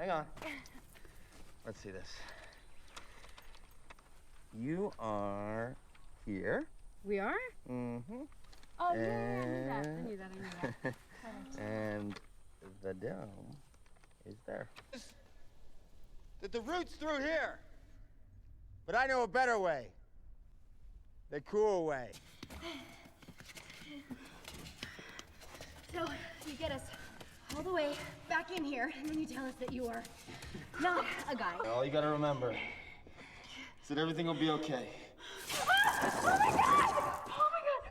Hang on. Let's see this. You are here. We are? Mm-hmm. Oh, yeah, I knew that. Perfect. And the dome is there. That the route's through here. But I know a better way. The cool way. So, you get us all the way back in here, and then you tell us that you are not a guy. All you gotta remember is that everything will be okay. Oh my god! Oh my god!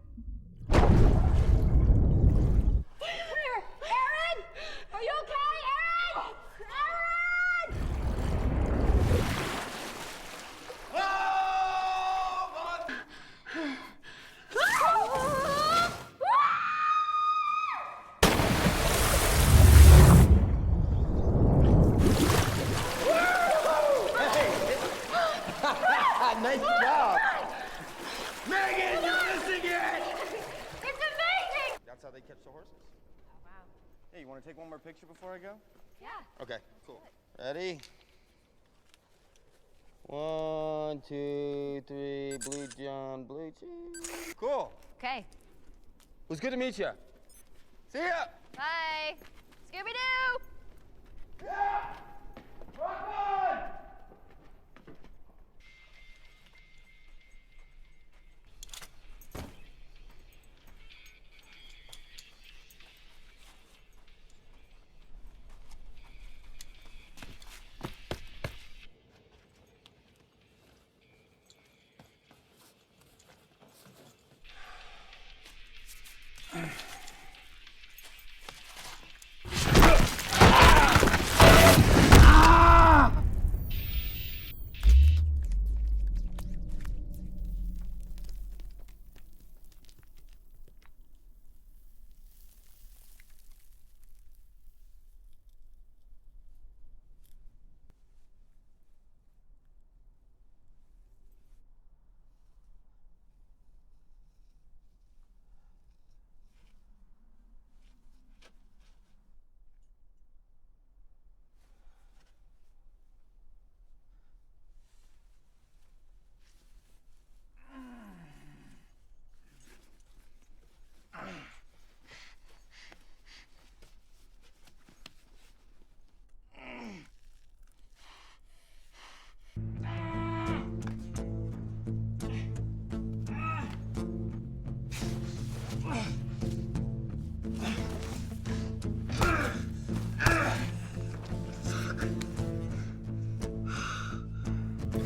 Where? Aaron! Are you okay, Aaron? Nice job! Megan, you're missing it! It's amazing! That's how they catch the horses. Oh, wow. Hey, you want to take one more picture before I go? Yeah. Okay, cool. Ready? 1, 2, 3, blue John, blue cheese. Cool. Okay. It was good to meet you. See ya! Bye. Scooby-Doo! Yeah! Rock on!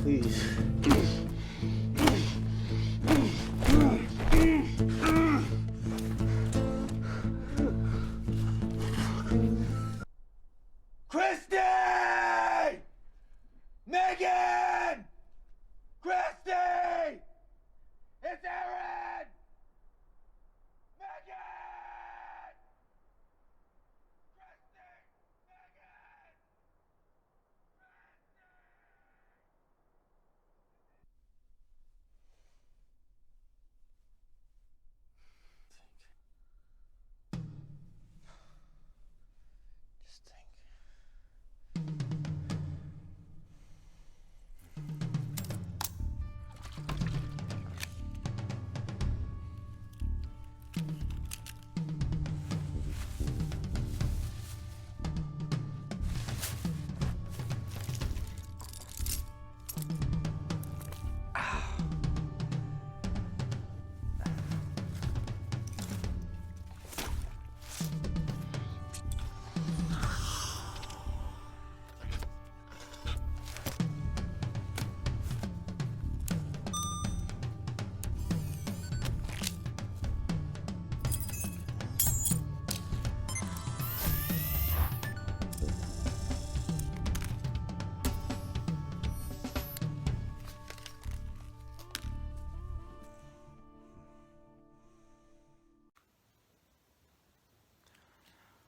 Please. Christy! Megan! Christy! It's Aaron! Megan! Christy! Megan! Just think.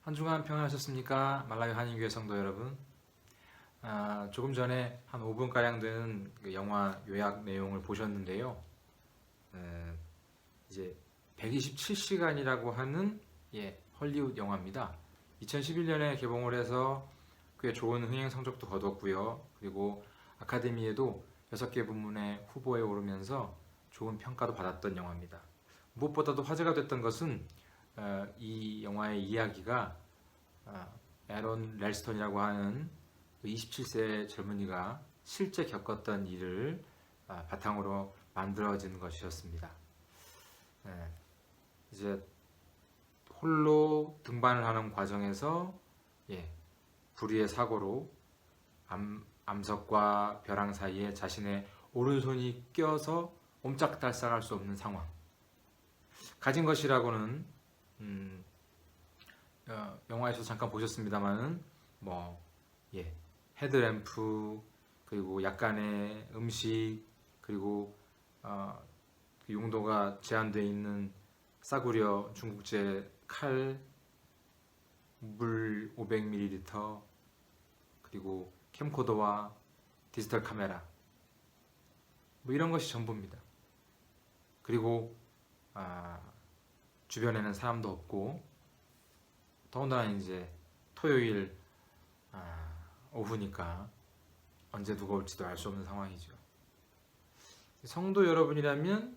한 주간 평안하셨습니까? 말라위 한인교회 성도 여러분. 조금 전에 한 5분가량 되는 그 영화 요약 내용을 보셨는데요. 이제 127시간이라고 하는 헐리우드 영화입니다. 2011년에 개봉을 해서 꽤 좋은 흥행 성적도 거뒀고요. 그리고 아카데미에도 6개 부문의 후보에 오르면서 좋은 평가도 받았던 영화입니다. 무엇보다도 화제가 됐던 것은 이 영화의 이야기가 에런 렐스턴이라고 하는 27세 젊은이가 실제 겪었던 일을 바탕으로 만들어진 것이었습니다. 이제 홀로 등반을 하는 과정에서 불의의 사고로 암석과 벼랑 사이에 자신의 오른손이 껴서 옴짝달싹할 수 없는 상황. 가진 것이라고는 영화에서 잠깐 보셨습니다만은 헤드램프, 그리고 약간의 음식, 그리고 그 용도가 제한되어 있는 싸구려 중국제 칼, 물 500ml, 그리고 캠코더와 디지털 카메라, 이런 것이 전부입니다. 그리고 주변에는 사람도 없고, 더군다나 이제 토요일 오후니까 언제 누가 올지도 알 수 없는 상황이죠. 성도 여러분이라면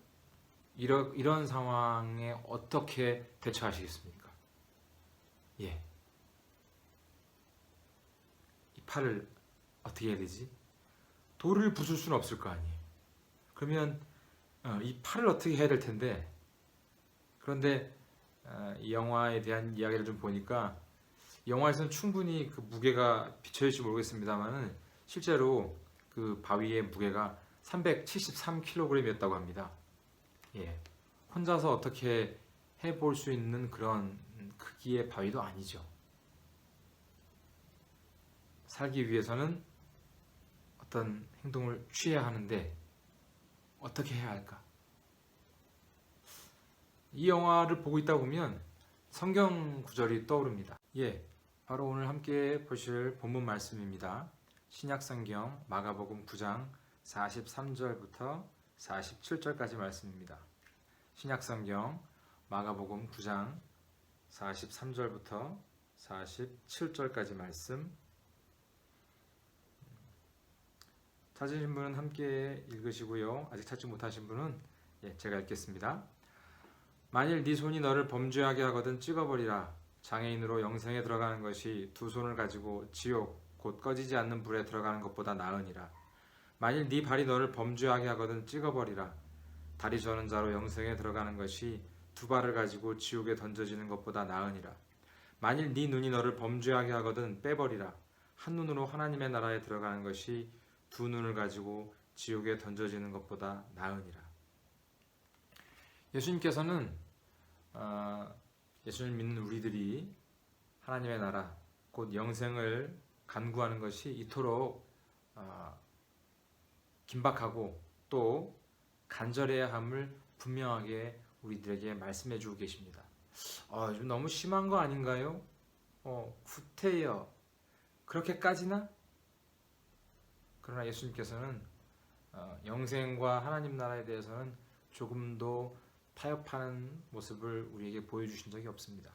이런 상황에 어떻게 대처하시겠습니까? 이 팔을 어떻게 해야 되지? 돌을 부술 수는 없을 거 아니에요. 그러면 이 팔을 어떻게 해야 될 텐데, 그런데 이 영화에 대한 이야기를 좀 보니까 영화에서는 충분히 그 무게가 비춰질지 모르겠습니다만은 실제로 그 바위의 무게가 373kg이었다고 합니다. 혼자서 어떻게 해볼 수 있는 그런 크기의 바위도 아니죠. 살기 위해서는 어떤 행동을 취해야 하는데 어떻게 해야 할까? 이 영화를 보고 있다 보면 성경 구절이 떠오릅니다. 바로 오늘 함께 보실 본문 말씀입니다. 신약성경 마가복음 9장 43절부터 47절까지 말씀입니다. 신약성경 마가복음 9장 43절부터 47절까지 말씀. 찾으신 분은 함께 읽으시고요. 아직 찾지 못하신 분은 제가 읽겠습니다. 만일 네 손이 너를 범죄하게 하거든 찍어버리라. 장애인으로 영생에 들어가는 것이 두 손을 가지고 지옥 곧 꺼지지 않는 불에 들어가는 것보다 나으니라. 만일 네 발이 너를 범죄하게 하거든 찍어버리라. 다리 저는 자로 영생에 들어가는 것이 두 발을 가지고 지옥에 던져지는 것보다 나으니라. 만일 네 눈이 너를 범죄하게 하거든 빼버리라. 한 눈으로 하나님의 나라에 들어가는 것이 두 눈을 가지고 지옥에 던져지는 것보다 나으니라. 예수님께서는 예수를 믿는 우리들이 하나님의 나라 곧 영생을 간구하는 것이 이토록 긴박하고 또 간절해야 함을 분명하게 우리들에게 말씀해 주고 계십니다. 좀 너무 심한 거 아닌가요? 구태여 그렇게까지나? 그러나 예수님께서는 영생과 하나님 나라에 대해서는 조금도 타협하는 모습을 우리에게 보여주신 적이 없습니다.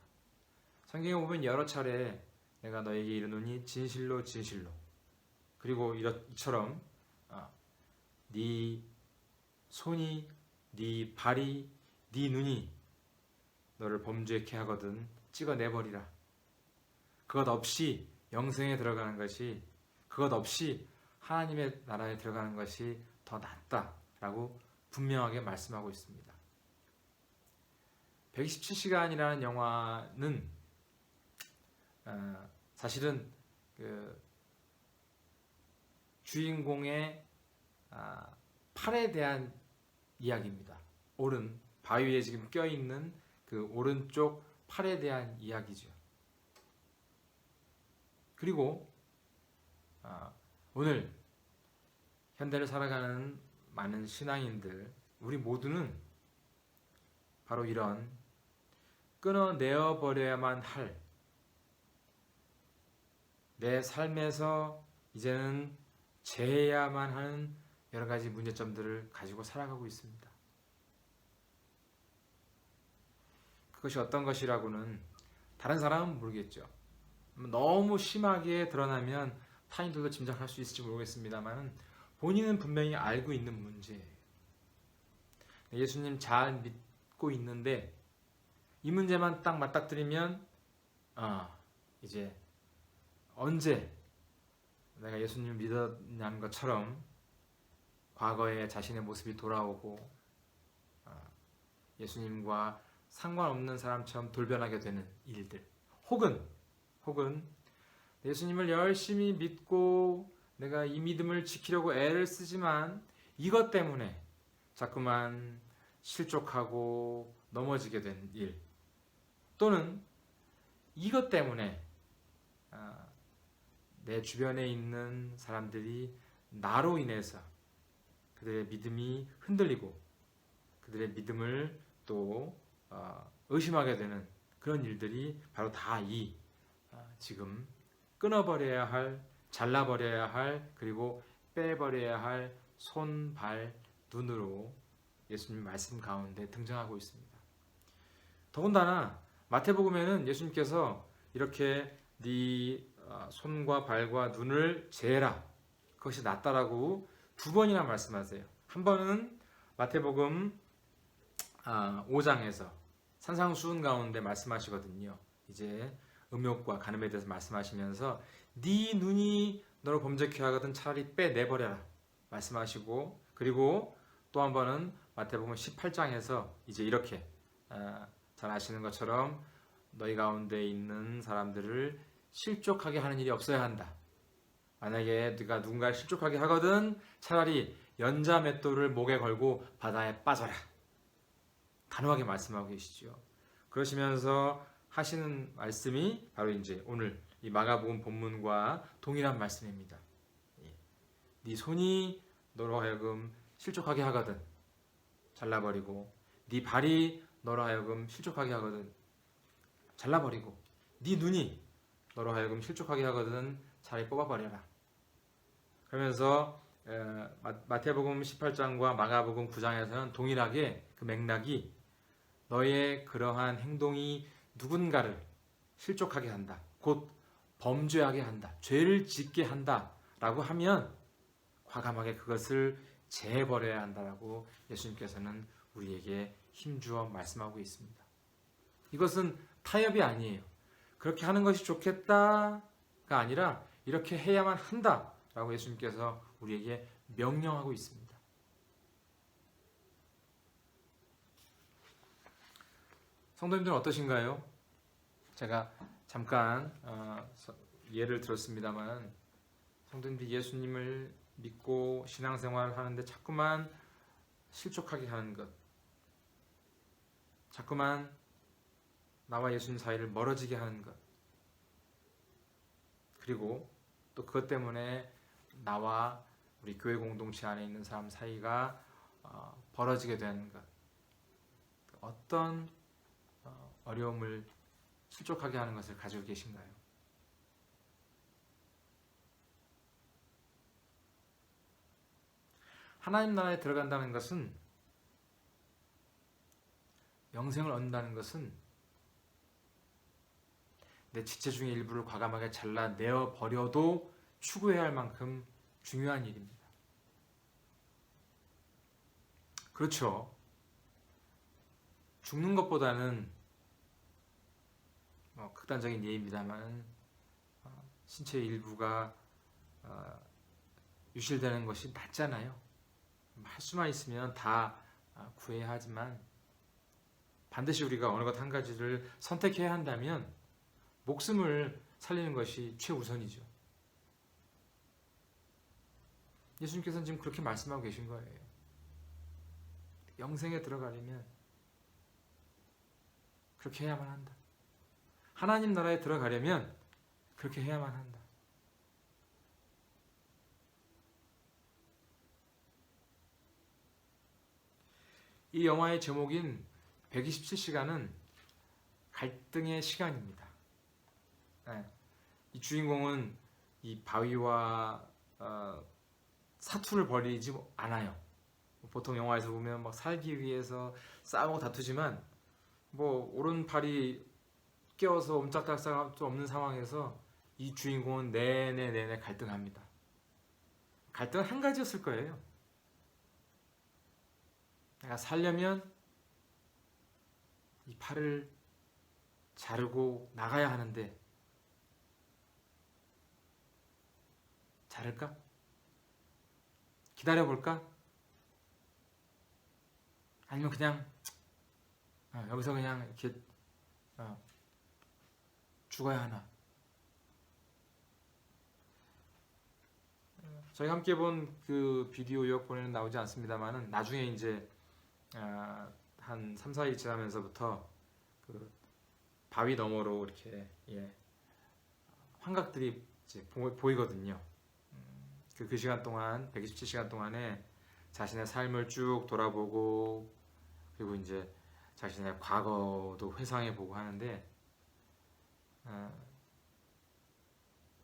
성경에 보면 여러 차례 내가 너에게 이르노니 진실로 진실로, 그리고 이처럼 네 손이, 네 발이, 네 눈이 너를 범죄케 하거든 찍어내버리라. 그것 없이 영생에 들어가는 것이, 그것 없이 하나님의 나라에 들어가는 것이 더 낫다라고 분명하게 말씀하고 있습니다. 127시간이라는 영화는 사실은 그 주인공의 팔에 대한 이야기입니다. 오른 바위에 지금 껴있는 그 오른쪽 팔에 대한 이야기죠. 그리고 오늘 현대를 살아가는 많은 신앙인들, 우리 모두는 바로 이런 끊어내어 버려야만 할, 내 삶에서 이제는 제해야만 하는 여러 가지 문제점들을 가지고 살아가고 있습니다. 그것이 어떤 것이라고는 다른 사람은 모르겠죠. 너무 심하게 드러나면 타인들도 짐작할 수 있을지 모르겠습니다만 본인은 분명히 알고 있는 문제예요. 예수님 잘 믿고 있는데 이 문제만 딱 맞닥뜨리면 이제 언제 내가 예수님을 믿었냐는 것처럼 과거의 자신의 모습이 돌아오고 예수님과 상관없는 사람처럼 돌변하게 되는 일들, 혹은 예수님을 열심히 믿고 내가 이 믿음을 지키려고 애를 쓰지만 이것 때문에 자꾸만 실족하고 넘어지게 된 일, 또는 이것 때문에 내 주변에 있는 사람들이 나로 인해서 그들의 믿음이 흔들리고 그들의 믿음을 또 의심하게 되는 그런 일들이 바로 다 이 지금 끊어버려야 할, 잘라버려야 할, 그리고 빼버려야 할 손, 발, 눈으로 예수님 말씀 가운데 등장하고 있습니다. 더군다나 마태복음에는 예수님께서 이렇게 네 손과 발과 눈을 재라, 그것이 낫다라고 2번이나 말씀하세요. 한 번은 마태복음 5장에서 산상수훈 가운데 말씀하시거든요. 이제 음욕과 간음에 대해서 말씀하시면서 네 눈이 너를 범죄케 하거든 차라리 빼내버려라 말씀하시고, 그리고 또 한 번은 마태복음 18장에서 이제 이렇게 잘 아시는 것처럼 너희 가운데 있는 사람들을 실족하게 하는 일이 없어야 한다. 만약에 네가 누군가를 실족하게 하거든 차라리 연자 맷돌을 목에 걸고 바다에 빠져라. 단호하게 말씀하고 계시죠. 그러시면서 하시는 말씀이 바로 이제 오늘 이 마가복음 본문과 동일한 말씀입니다. 네 손이 너로 하여금 실족하게 하거든 잘라버리고, 네 발이 너로 하여금 실족하게 하거든 잘라버리고, 네 눈이 너로 하여금 실족하게 하거든 차라리 뽑아버려라. 그러면서 마태복음 18장과 마가복음 9장에서는 동일하게 그 맥락이 너의 그러한 행동이 누군가를 실족하게 한다, 곧 범죄하게 한다, 죄를 짓게 한다 라고 하면 과감하게 그것을 재버려야 한다라고 예수님께서는 우리에게 힘주어 말씀하고 있습니다. 이것은 타협이 아니에요. 그렇게 하는 것이 좋겠다가 아니라 이렇게 해야만 한다라고 예수님께서 우리에게 명령하고 있습니다. 성도님들은 어떠신가요? 제가 잠깐 예를 들었습니다만 성도님들이 예수님을 믿고 신앙생활을 하는데 자꾸만 실족하게 하는 것, 자꾸만 나와 예수님 사이를 멀어지게 하는 것, 그리고 또 그것 때문에 나와 우리 교회 공동체 안에 있는 사람 사이가 벌어지게 되는 것, 어떤 어려움을 실족하게 하는 것을 가지고 계신가요? 하나님 나라에 들어간다는 것은, 영생을 얻는다는 것은 내 지체 중의 일부를 과감하게 잘라내어 버려도 추구해야 할 만큼 중요한 일입니다. 그렇죠. 죽는 것보다는 극단적인 예입니다만 신체의 일부가 유실되는 것이 낫잖아요. 할 수만 있으면 다 구해야 하지만 반드시 우리가 어느 것 한 가지를 선택해야 한다면 목숨을 살리는 것이 최우선이죠. 예수님께서는 지금 그렇게 말씀하고 계신 거예요. 영생에 들어가려면 그렇게 해야만 한다. 하나님 나라에 들어가려면 그렇게 해야만 한다. 이 영화의 제목인 127시간은 갈등의 시간입니다. 이 주인공은 이 바위와 사투를 벌이지 않아요. 보통 영화에서 보면 막 살기 위해서 싸우고 다투지만 뭐 오른팔이 끼어서 옴짝달싹할 수 없는 상황에서 이 주인공은 내내 갈등합니다. 갈등은 한 가지였을 거예요. 내가 살려면 이 팔을 자르고 나가야 하는데 자를까? 기다려볼까? 아니면 그냥 여기서 그냥 이렇게 죽어야 하나? 저희 함께 본 그 비디오 요약본에는 나오지 않습니다만은 나중에 이제 한 3, 4일 지나면서부터 그 바위 너머로 이렇게 환각들이 이제 보이거든요. 그 시간 동안 127시간 동안에 자신의 삶을 쭉 돌아보고 그리고 이제 자신의 과거도 회상해보고 하는데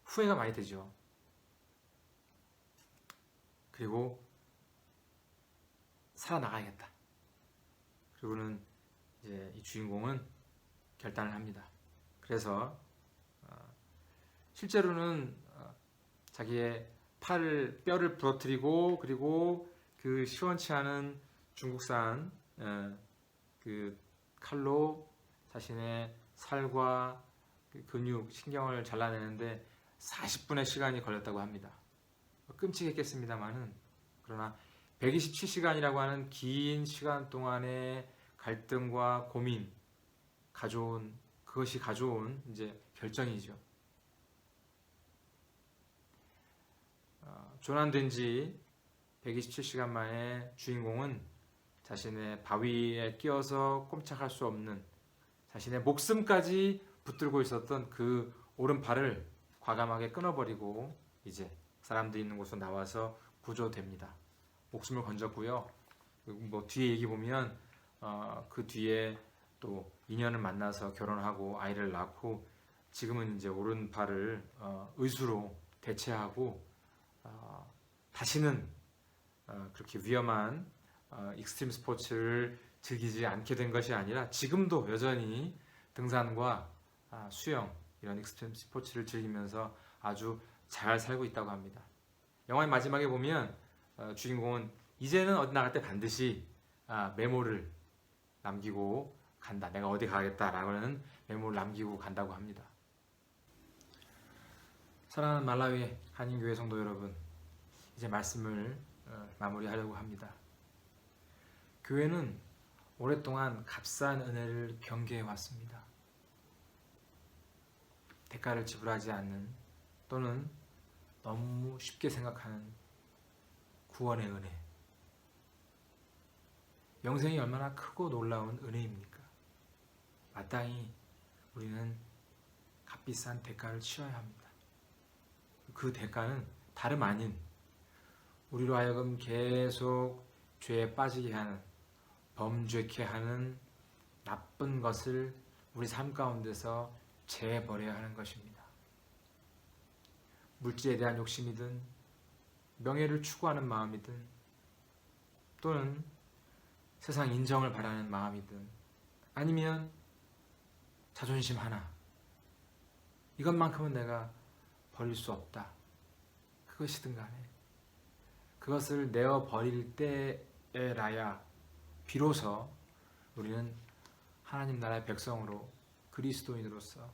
후회가 많이 되죠. 그리고 살아나가야겠다. 그리고는 이제 이 주인공은 결단을 합니다. 그래서 실제로는 자기의 뼈를 부러뜨리고 그리고 그 시원치 않은 중국산 그 칼로 자신의 살과 그 근육, 신경을 잘라내는데 40분의 시간이 걸렸다고 합니다. 끔찍했겠습니다만은 그러나 127시간이라고 하는 긴 시간 동안의 갈등과 고민 그것이 가져온 이제 결정이죠. 조난된 지 127시간 만에 주인공은 자신의 바위에 끼어서 꼼짝할 수 없는 자신의 목숨까지 붙들고 있었던 그 오른팔을 과감하게 끊어버리고 이제 사람들이 있는 곳으로 나와서 구조됩니다. 목숨을 건졌고요. 뭐 뒤에 얘기 보면 그 뒤에 또 인연을 만나서 결혼하고 아이를 낳고 지금은 이제 오른팔을 의수로 대체하고 다시는 그렇게 위험한 익스트림 스포츠를 즐기지 않게 된 것이 아니라 지금도 여전히 등산과 수영 이런 익스트림 스포츠를 즐기면서 아주 잘 살고 있다고 합니다. 영화의 마지막에 보면 주인공은 이제는 어디 나갈 때 반드시 메모를 남기고 간다. 내가 어디 가겠다라고는 메모를 남기고 간다고 합니다. 사랑하는 말라위 한인교회 성도 여러분, 이제 말씀을 마무리하려고 합니다. 교회는 오랫동안 값싼 은혜를 경계해 왔습니다. 대가를 지불하지 않는 또는 너무 쉽게 생각하는 구원의 은혜. 영생이 얼마나 크고 놀라운 은혜입니까? 마땅히 우리는 값비싼 대가를 치러야 합니다. 그 대가는 다름 아닌 우리로 하여금 계속 죄에 빠지게 하는, 범죄케 하는 나쁜 것을 우리 삶 가운데서 제버려야 하는 것입니다. 물질에 대한 욕심이든 명예를 추구하는 마음이든 또는 세상 인정을 바라는 마음이든 아니면 자존심 하나, 이것만큼은 내가 버릴 수 없다. 그것이든 간에 그것을 내어 버릴 때에라야 비로소 우리는 하나님 나라의 백성으로 그리스도인으로서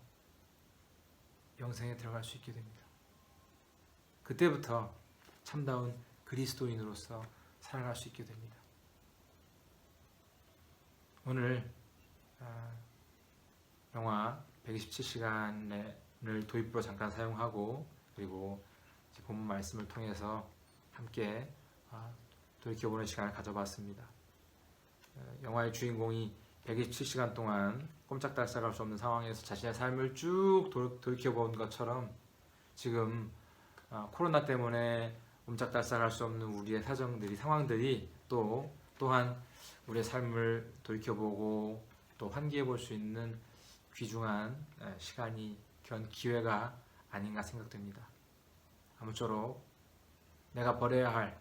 영생에 들어갈 수 있게 됩니다. 그때부터 참다운 그리스도인으로서 살아갈 수 있게 됩니다. 오늘 영화 127시간을 도입부로 잠깐 사용하고 그리고 본문 말씀을 통해서 함께 돌이켜보는 시간을 가져봤습니다. 영화의 주인공이 127시간 동안 꼼짝달싹할 수 없는 상황에서 자신의 삶을 쭉 돌이켜본 것처럼 지금 코로나 때문에 꼼짝달싹할 수 없는 우리의 상황들이 또한 우리의 삶을 돌이켜보고 또 환기해볼 수 있는 귀중한 시간이 기회가 아닌가 생각됩니다. 아무쪼록 내가 버려야 할,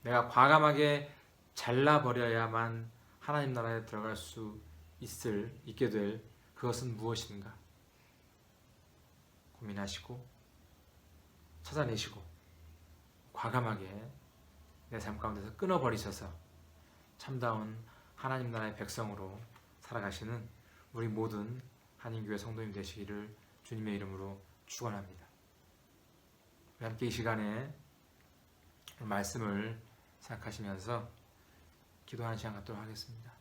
내가 과감하게 잘라버려야만 하나님 나라에 들어갈 수 있게 될 그것은 무엇인가? 고민하시고 찾아내시고 과감하게 내 삶 가운데서 끊어버리셔서 참다운 하나님 나라의 백성으로 살아가시는 우리 모든 한인교회 성도님 되시기를 주님의 이름으로 축원합니다. 우리 함께 이 시간에 말씀을 생각하시면서 기도하는 시간 갖도록 하겠습니다.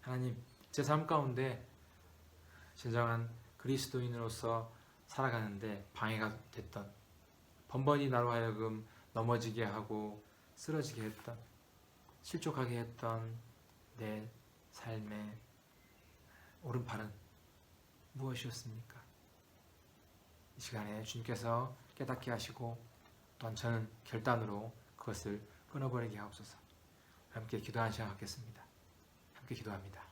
하나님, 제 삶 가운데 진정한 그리스도인으로서 살아가는데 방해가 됐던, 번번이 나로 하여금 넘어지게 하고 쓰러지게 했던, 실족하게 했던 내 삶의 오른팔은 무엇이었습니까? 이 시간에 주님께서 깨닫게 하시고 또한 저는 결단으로 그것을 끊어버리게 하옵소서. 함께 기도하는 시간 갖겠습니다. 함께 기도합니다.